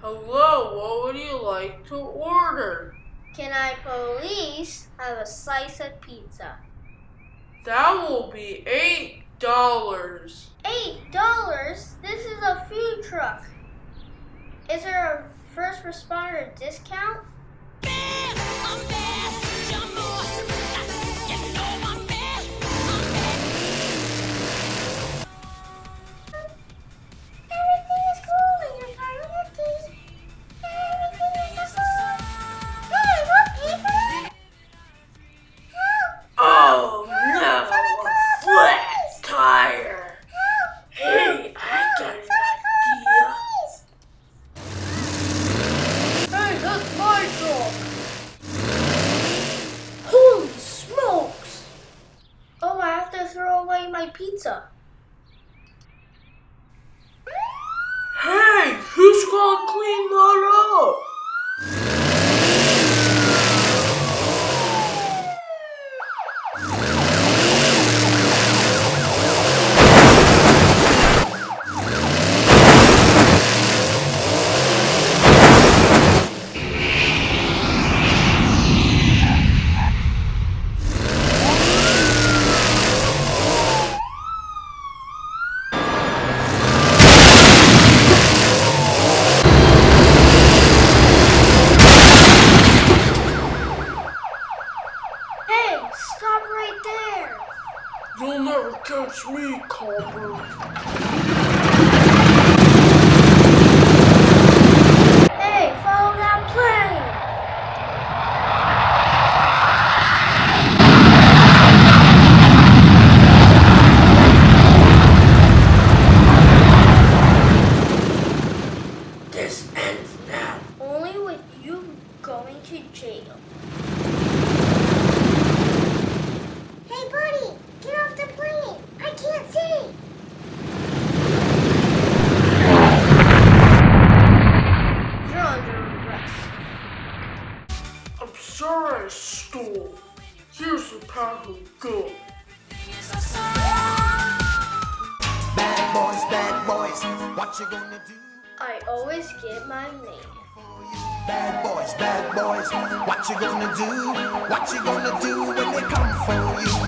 Hello, what would you like to order? Can I please have a slice of pizza? That will be $8. $8? This is a food truck. Is there a first responder discount? Oh no, a flat tire. Hey, I got an idea. Hey, that's my truck. Holy smokes. Oh, I have to throw away my pizza. Hey, who's gonna clean that up? Hey, stop right there. You'll never catch me, Copper. Hey, follow that plane. This ends now. Only with you going to jail. Hey, buddy, get off the plane. I can't see. You're under arrest. I'm sorry I stole. Here's the pack of gum. Bad boys, what you gonna do? I always get my name. Bad boys, what you gonna do? What you gonna do when they come for you?